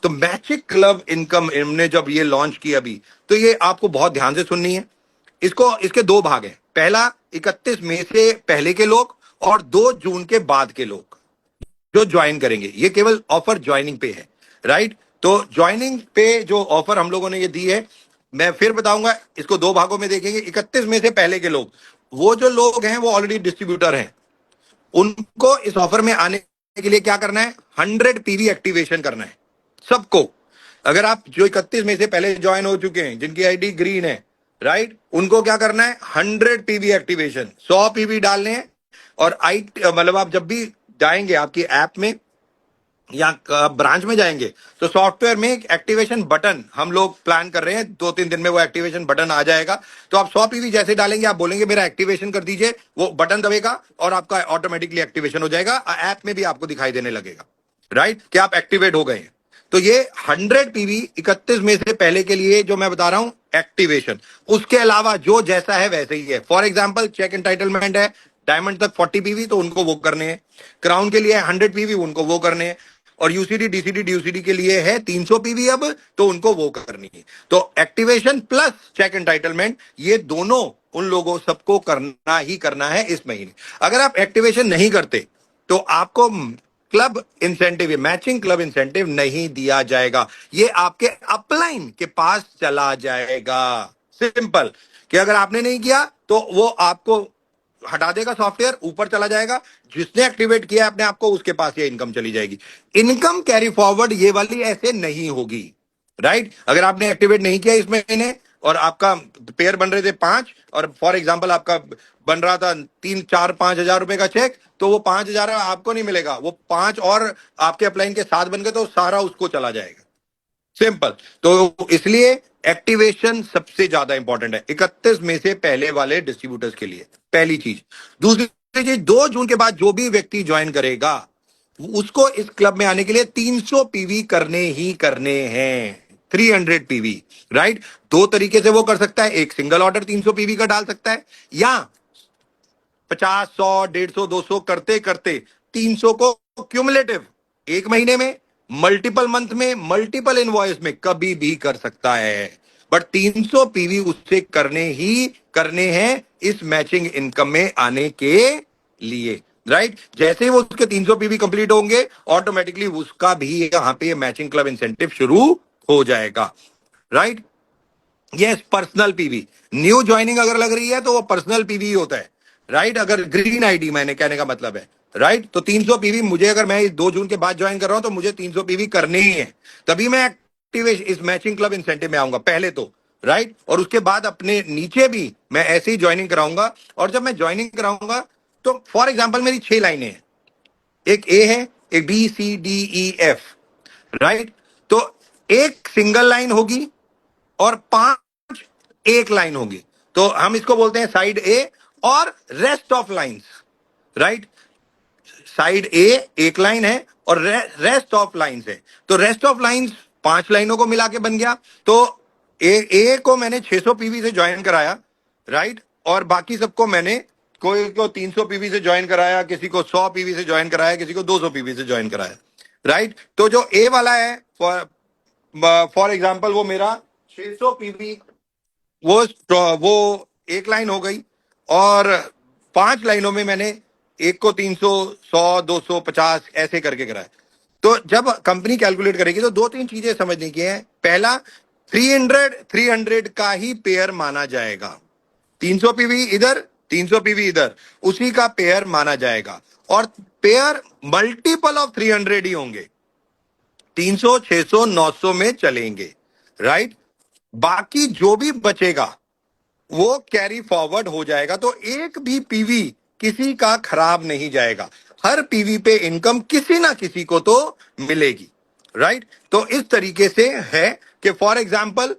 तो magic club income हमने जब ये लॉन्च की अभी, तो ये आपको बहुत ध्यान से सुननी है। इसको इसके दो भाग हैं। पहला, 31 मई से पहले के लोग और 2 जून के बाद के लोग जो ज्वाइन करेंगे। ये केवल ऑफर ज्वाइनिंग पे है, राइट। तो ज्वाइनिंग पे जो ऑफर हम लोगों ने ये दी है, मैं फिर बताऊंगा। इसको दो भागों में देखेंगे। 31 मई से पहले के लोग, वो जो लोग हैं वो ऑलरेडी डिस्ट्रीब्यूटर हैं, उनको इस ऑफर में आने के लिए क्या करना है? 100 पीवी एक्टिवेशन करना है सबको। अगर आप जो 31 मई से पहले ज्वाइन हो चुके हैं, जिनकी आईडी ग्रीन है, राइट, उनको क्या करना है? 100 पीवी एक्टिवेशन, 100 पीवी डालने हैं। और आई मतलब आप जब भी जाएंगे आपकी ऐप में या ब्रांच में जाएंगे, तो सॉफ्टवेयर में एक एक्टिवेशन बटन हम लोग प्लान कर रहे हैं, 2-3 दिन में वो एक्टिवेशन बटन आ जाएगा। तो आप 100 पीवी जैसे डालेंगे, आप बोलेंगे मेरा एक्टिवेशन कर दीजिए, वो बटन दबेगा और आपका ऑटोमेटिकली एक्टिवेशन हो जाएगा। ऐप में भी आपको दिखाई देने लगेगा, राइट, कि आप एक्टिवेट हो गए हैं। तो ये 100 पीवी 31 मई से पहले के लिए जो मैं बता रहा हूं एक्टिवेशन। उसके अलावा जो जैसा है वैसे ही है। फॉर एग्जाम्पल, चेक एंटाइटलमेंट है डायमंड तक 40 पीवी, तो उनको वो करने हैं। क्राउन के लिए 100 पीवी, उनको वो करने हैं। और यूसीडी डीसीडी ड्यूसीडी के लिए है 300 पीवी अब, तो उनको वो करनी है। तो एक्टिवेशन प्लस चेक एंटाइटलमेंट, ये दोनों उन लोगों सबको करना ही करना है इस महीने। अगर आप एक्टिवेशन नहीं करते तो आपको club incentive, matching club incentive नहीं दिया जाएगा। ये आपके अपलाइन के पास चला जाएगा। सिंपल, कि अगर आपने नहीं किया तो वो आपको हटा देगा, सॉफ्टवेयर ऊपर चला जाएगा। जिसने एक्टिवेट किया अपने आप को, उसके पास ये इनकम चली जाएगी। इनकम कैरी फॉरवर्ड ये वाली ऐसे नहीं होगी, राइट। अगर आपने एक्टिवेट नहीं किया इस महीने और आपका पेयर बन रहे थे 5, और फॉर एग्जांपल आपका बन रहा था 3, 4, 5 हजार रुपए का चेक, तो वो 5 हजार आपको नहीं मिलेगा, वो 5 और आपके अपलाइन के साथ बन गए, तो सारा उसको चला जाएगा। सिंपल। तो इसलिए एक्टिवेशन सबसे ज्यादा इंपॉर्टेंट है 31 मई से पहले वाले डिस्ट्रीब्यूटर्स के लिए, पहली चीज। दूसरी चीज, 2 जून के बाद जो भी व्यक्ति ज्वाइन करेगा, उसको इस क्लब में आने के लिए 300 पीवी करने ही करने हैं। 300 पीवी, राइट। दो तरीके से वो कर सकता है। एक, सिंगल ऑर्डर 300 पीवी का डाल सकता है, या 50, 100, 150, 200 करते करते 300 को क्यूमुलेटिव एक महीने में, मल्टीपल मंथ में, मल्टीपल इनवॉइस में कभी भी कर सकता है। बट 300 पीवी उससे करने ही करने हैं इस मैचिंग इनकम में आने के लिए, राइट। जैसे ही वो उसके 300 पीवी कंप्लीट होंगे, ऑटोमेटिकली उसका भी यहां पे मैचिंग क्लब इंसेंटिव शुरू हो जाएगा, right. Yes, personal PV. New joining अगर लग रही है तो वो पर्सनल पीवी होता है, राइट। अगर ग्रीन आईडी, मैंने कहने का मतलब है, राइट। तो 300 पीवी मुझे, अगर मैं इस 2 जून के बाद ज्वाइन कर रहा हूं, तो मुझे 300 पीवी करनी ही है, तभी मैं एक्टिवेशन इस मैचिंग क्लब इंसेंटिव में आऊंगा पहले तो, राइट। और उसके बाद अपने नीचे भी मैं ऐसे ही ज्वाइनिंग कराऊंगा। और जब मैं ज्वाइनिंग कराऊंगा, तो फॉर एग्जाम्पल मेरी 6 लाइनें हैं, एक ए है, एक B C D E F, right. तो एक सिंगल लाइन होगी और 5 एक लाइन होगी, तो हम इसको बोलते हैं साइड ए। और rest of lines, right. Side A एक लाइन है और रेस्ट ऑफ लाइंस है। तो रेस्ट ऑफ लाइंस 5 लाइनों को मिला के बन गया। तो ए को मैंने 600 पीवी से ज्वाइन कराया, राइट। और बाकी सबको मैंने, कोई को 300 पीवी से ज्वाइन कराया, किसी को 100 पीवी से ज्वाइन कराया, किसी को 200 पीवी से ज्वाइन कराया, राइट। तो जो ए वाला है, फॉर एग्जाम्पल वो मेरा 600 पीवी, वो एक लाइन हो गई। और 5 लाइनों में मैंने एक को 300, 100, 200, 50 ऐसे करके कराया। तो जब कंपनी कैलकुलेट करेगी, तो 2-3 चीजें समझने की है। पहला, 300 का ही पेयर माना जाएगा। 300 पीवी इधर, 300 पीवी इधर, उसी का पेयर माना जाएगा। और पेयर मल्टीपल ऑफ 300 ही होंगे, 300, 600, 900 में चलेंगे, राइट। बाकी जो भी बचेगा वो कैरी फॉरवर्ड हो जाएगा। तो एक भी पीवी किसी का खराब नहीं जाएगा। हर पीवी पे इनकम किसी ना किसी को तो मिलेगी, राइट। तो इस तरीके से है कि फॉर एग्जाम्पल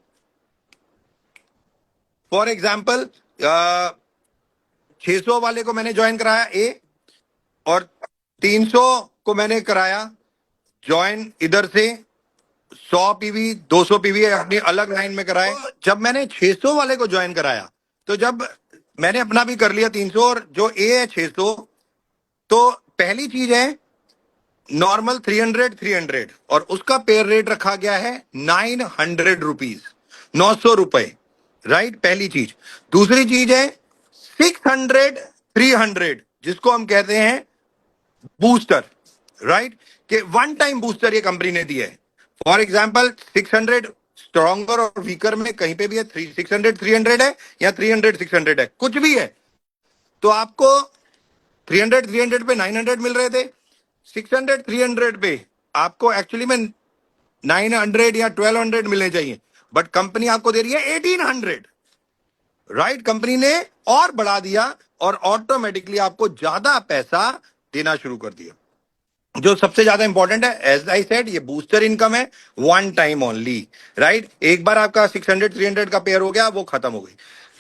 600 वाले को मैंने ज्वाइन कराया ए, और 300 को मैंने कराया ज्वाइन इधर से, 100 पीवी, 200 पीवी अपनी अलग लाइन में कराए। जब मैंने 600 वाले को ज्वाइन कराया, तो जब मैंने अपना भी कर लिया 300, और जो ए है 600, तो पहली चीज है नॉर्मल 300 और उसका पेयर रेट रखा गया है 900 रुपीज, 900 रुपए। राइट, पहली चीज। दूसरी चीज है 600 300, जिसको हम कहते हैं बूस्टर। राइट, कि वन टाइम बूस्टर ये कंपनी ने दिया है। फॉर एग्जाम्पल 600 स्ट्रॉन्गर और वीकर में कहीं पे भी है, 600 300 है या 300 600 है, कुछ भी है, तो आपको 300 पे 900 मिल रहे थे, 600 300 पे आपको एक्चुअली में 900 या 1200 मिलने चाहिए, बट कंपनी आपको दे रही है 1800। राइट, कंपनी ने और बढ़ा दिया और ऑटोमेटिकली आपको ज्यादा पैसा देना शुरू कर दिया। जो सबसे ज्यादा इंपॉर्टेंट है, एज आई सेड, ये बूस्टर इनकम है, वन टाइम ओनली। राइट, एक बार आपका 600 300 का पेयर हो गया, वो खत्म हो गई।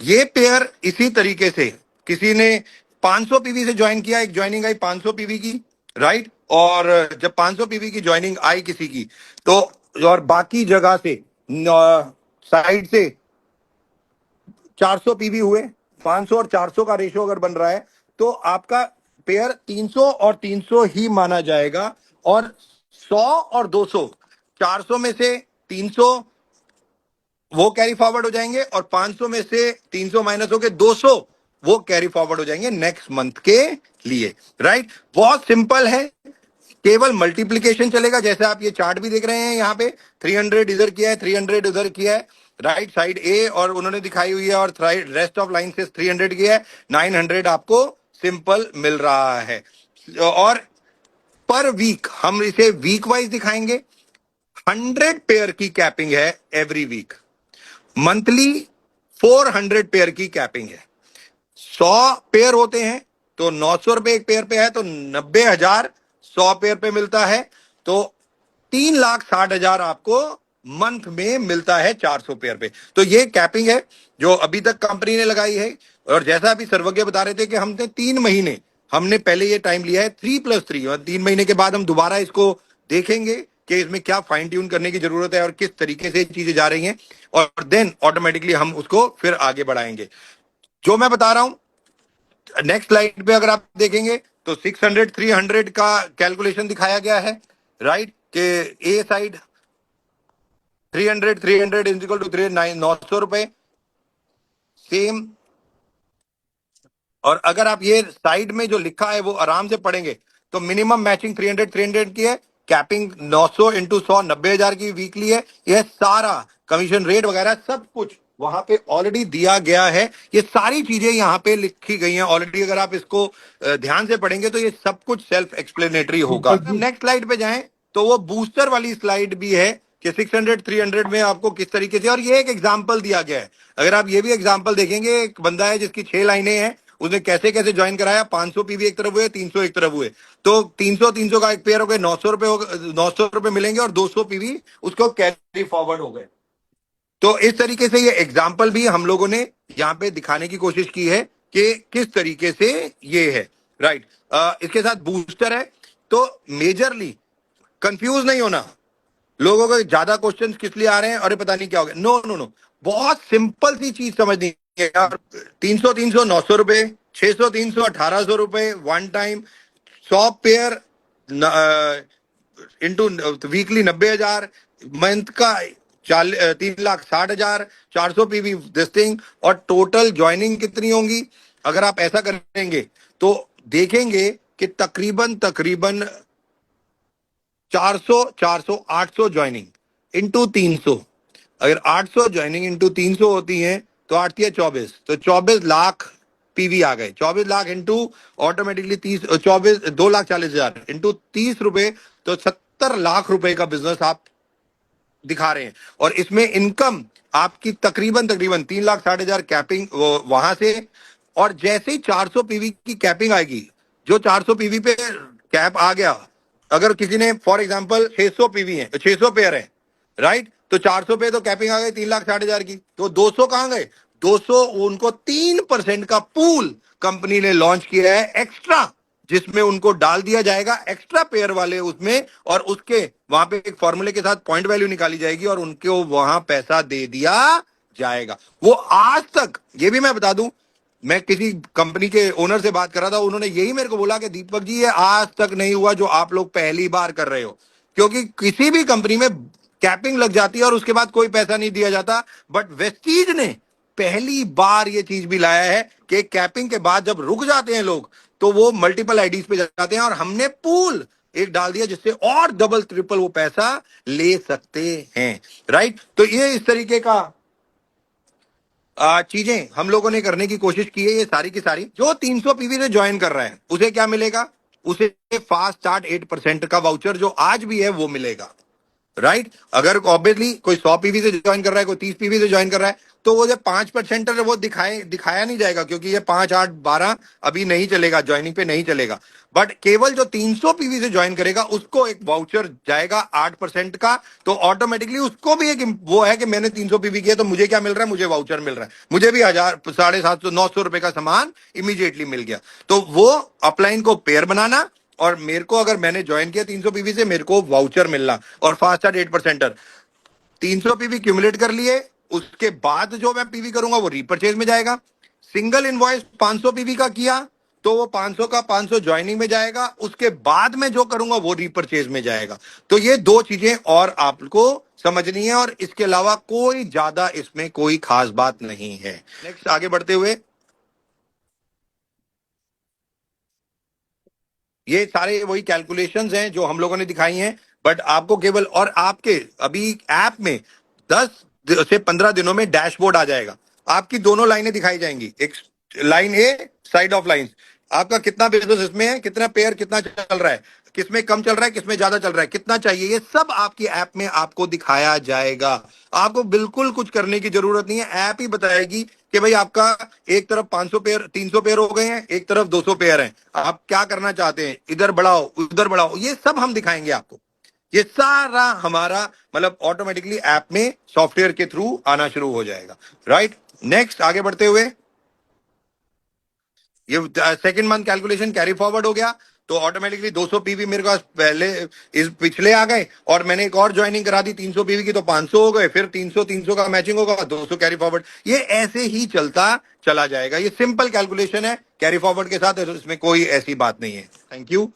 ये पेयर इसी तरीके से किसी ने 500 पीवी से ज्वाइन किया, एक ज्वाइनिंग आई 500 पीवी की। राइट, और जब 500 पीवी की ज्वाइनिंग आई किसी की, तो और बाकी जगह से साइड से 400 पीवी हुए, 500 और 400 का रेशियो अगर बन रहा है, तो आपका पेयर 300 और 300 ही माना जाएगा। और 100 और 200, 400 में से 300 वो कैरी फॉरवर्ड हो जाएंगे, और 500 में से 300 माइनस होके 200 वो कैरी फॉरवर्ड हो जाएंगे नेक्स्ट मंथ के लिए। राइट, बहुत सिंपल है, केवल मल्टीप्लीकेशन चलेगा। जैसे आप ये चार्ट भी देख रहे हैं, यहाँ पे 300 इधर किया है, 300 उधर किया है, राइट साइड ए, और उन्होंने दिखाई हुई है, और रेस्ट ऑफ लाइन से 300 किया है, 900 आपको सिंपल मिल रहा है। और पर वीक हम इसे वीक वाइज दिखाएंगे। 100 पेयर की कैपिंग है एवरी वीक, मंथली 400 पेयर की कैपिंग है। 100 पेयर होते हैं तो 900 रुपए एक पेयर पे है, तो 90,000 100 पेयर पे मिलता है, तो 3,60,000 आपको मंथ में मिलता है 400 पेयर पे। तो ये कैपिंग है जो अभी तक कंपनी ने लगाई है। और जैसा अभी सर्वज्ञ बता रहे थे कि हमने 3 महीने, हमने पहले ये टाइम लिया है 3+3, और 3 महीने के बाद हम दोबारा इसको देखेंगे कि इसमें क्या फाइन ट्यून करने की जरूरत है और किस तरीके से चीजें जा रही हैं, और देन ऑटोमेटिकली हम उसको फिर आगे बढ़ाएंगे। जो मैं बता रहा हूं, नेक्स्ट स्लाइड पे अगर आप देखेंगे तो 600 300 का कैलकुलेशन दिखाया गया है। राइट, के ए साइड 300 इज इक्वल टू 900 रुपए सेम। और अगर आप ये साइड में जो लिखा है वो आराम से पढ़ेंगे, तो मिनिमम मैचिंग 300 की है, कैपिंग 900 इंटू 100 90,000 की वीकली है। यह सारा कमीशन रेट वगैरह सब कुछ वहां पे ऑलरेडी दिया गया है। ये सारी चीजें यहाँ पे लिखी गई हैं ऑलरेडी। अगर आप इसको ध्यान से पढ़ेंगे तो ये सब कुछ सेल्फ एक्सप्लेनेटरी होगा। नेक्स्ट स्लाइड पे जाएं तो वो बूस्टर वाली स्लाइड भी है कि 600 300 में आपको किस तरीके से, और ये एक एग्जाम्पल दिया गया है। अगर आप ये भी एग्जाम्पल देखेंगे, एक बंदा है जिसकी 6 लाइनें हैं, उसने कैसे कैसे ज्वाइन कराया, 500 पीवी एक तरफ हुए, 300 एक तरफ हुए, तो 300 का एक पेयर हो गए, 900 रुपए हो गए, 900 रुपए मिलेंगे, और 200 पीवी उसको कैरी फॉरवर्ड हो गए। तो इस तरीके से ये एग्जाम्पल भी हम लोगों ने यहाँ पे दिखाने की कोशिश की है कि किस तरीके से ये है। राइट, इसके साथ बूस्टर है। तो मेजरली कंफ्यूज नहीं होना, लोगों को ज्यादा क्वेश्चंस किस लिए आ रहे हैं और ये पता नहीं क्या हो गया। नो नो नो, बहुत सिंपल सी चीज समझनी है यार। 300 900 रुपए, 600 1800 रुपए one time, 100 pair into weekly 90,000, month का 3,60,000, 400 पीवी दिस थिंग, और टोटल ज्वाइनिंग कितनी होंगी। अगर आप ऐसा करेंगे तो देखेंगे कि तकरीबन तकरीबन 400 400 800 ज्वाइनिंग इंटू 300। अगर 800 ज्वाइनिंग इंटू 300 होती हैं तो 8 या 24, तो 24 लाख पीवी आ गए। 24 लाख इंटू ऑटोमेटिकली 30, 24 2,40,000 इंटू 30 रुपए, तो 70 लाख रुपए का बिजनेस आप दिखा रहे हैं। और इसमें इनकम आपकी तकरीबन तकरीबन 3,60,000 कैपिंग वहां से। और जैसे ही 400 पीवी की कैपिंग आएगी, जो 400 पीवी पे कैप आ गया, अगर किसी ने फॉर एग्जांपल 600 पीवी है, 600 पेयर है, राइट, तो 400 पे तो कैपिंग आ गई 3,60,000 की, तो 200 कहां गए, 200 उनको 3% का पूल कंपनी ने लॉन्च किया है एक्स्ट्रा, जिसमें उनको डाल दिया जाएगा एक्स्ट्रा पेयर वाले उसमें, और उसके वहां पे एक फॉर्मूले के साथ पॉइंट वैल्यू निकाली जाएगी और उनको वहां पैसा दे दिया जाएगा। वो आज तक, ये भी मैं बता दूं, मैं किसी कंपनी के ओनर से बात कर रहा था, उन्होंने यही मेरे को बोला कि दीपक जी, ये आज तक नहीं हुआ जो आप लोग पहली बार कर रहे हो। क्योंकि किसी भी कंपनी में कैपिंग लग जाती है और उसके बाद कोई पैसा नहीं दिया जाता, बट वेस्टीज ने पहली बार ये चीज भी लाया है कि कैपिंग के बाद जब रुक जाते हैं लोग, तो वो मल्टीपल आईडीज पे जाते हैं, और हमने पूल एक डाल दिया जिससे और डबल ट्रिपल वो पैसा ले सकते हैं। राइट, तो ये इस तरीके का चीजें हम लोगों ने करने की कोशिश की है। ये सारी की सारी, जो 300 पीवी से ज्वाइन कर रहा है उसे क्या मिलेगा? उसे फास्ट स्टार्ट 8% का वाउचर जो आज भी है वो मिलेगा। राइट, अगर ऑब्वियसली कोई 100 पीवी से ज्वाइन कर रहा है, कोई 30 पीवी से ज्वाइन कर रहा है, तो वो जो 5% है वो दिखाया नहीं जाएगा, क्योंकि ये 5 8 12 अभी नहीं चलेगा, ज्वाइनिंग पे नहीं चलेगा। बट केवल जो 300 पीवी से ज्वाइन करेगा उसको एक वाउचर जाएगा 8% का। तो ऑटोमेटिकली उसको भी एक वो है कि मैंने 300 पीवी किया तो मुझे क्या मिल रहा है? मुझे वाउचर मिल रहा है, मुझे भी 1000 750 900 रुपए का सामान इमीडिएटली मिल गया। तो वो अपलाइन को पेयर बनाना, और मेरे को अगर मैंने ज्वाइन किया 300 पीवी से, मेरे को वाउचर मिलना, और फास्ट चार्ट 8%। 300 पीवी क्यूमुलेट कर लिए, उसके बाद जो मैं पीवी करूंगा वो रीपरचेज में जाएगा। सिंगल इनवॉइस 500 पीवी का किया तो वो 500 का 500 ज्वाइनिंग में जाएगा, उसके बाद में जो करूंगा वो रीपरचेज में जाएगा। तो ये दो चीजें और आपको समझनी है, और इसके अलावा कोई ज्यादा इसमें कोई खास बात नहीं है। नेक्स्ट, आगे बढ़ते हुए, ये सारे वही कैलकुलेशंस हैं जो हम लोगों ने दिखाई हैं। बट आपको केवल, और आपके अभी ऐप में 10 से 15 दिनों में डैशबोर्ड आ जाएगा। आपकी दोनों लाइनें दिखाई जाएंगी, एक line A, side of lines, आपका कितना बिजनेस इसमें है, कितना पेयर कितना चल रहा है, किसमें कम चल रहा है, किसमें ज्यादा चल रहा है, कितना चाहिए, ये सब आपकी ऐप में आपको दिखाया जाएगा। आपको बिल्कुल कुछ करने की जरूरत नहीं है, ऐप ही बताएगी कि भाई आपका एक तरफ 500 पेयर 300 पेयर हो गए हैं, एक तरफ 200 पेयर हैं, आप क्या करना चाहते हैं, इधर बढ़ाओ उधर बढ़ाओ, ये सब हम दिखाएंगे आपको। ये सारा हमारा मतलब ऑटोमेटिकली ऐप में सॉफ्टवेयर के थ्रू आना शुरू हो जाएगा। राइट, नेक्स्ट, आगे बढ़ते हुए, ये second month calculation carry forward हो गया, तो ऑटोमेटिकली 200 पीवी मेरे पास पहले इस पिछले आ गए, और मैंने एक और ज्वाइनिंग करा दी 300 पीवी की, तो 500 हो गए, फिर 300 300 का मैचिंग होगा, 200 कैरी फॉरवर्ड। ये ऐसे ही चलता चला जाएगा। ये सिंपल कैलकुलेशन है कैरी फॉरवर्ड के साथ, इसमें कोई ऐसी बात नहीं है। Thank you.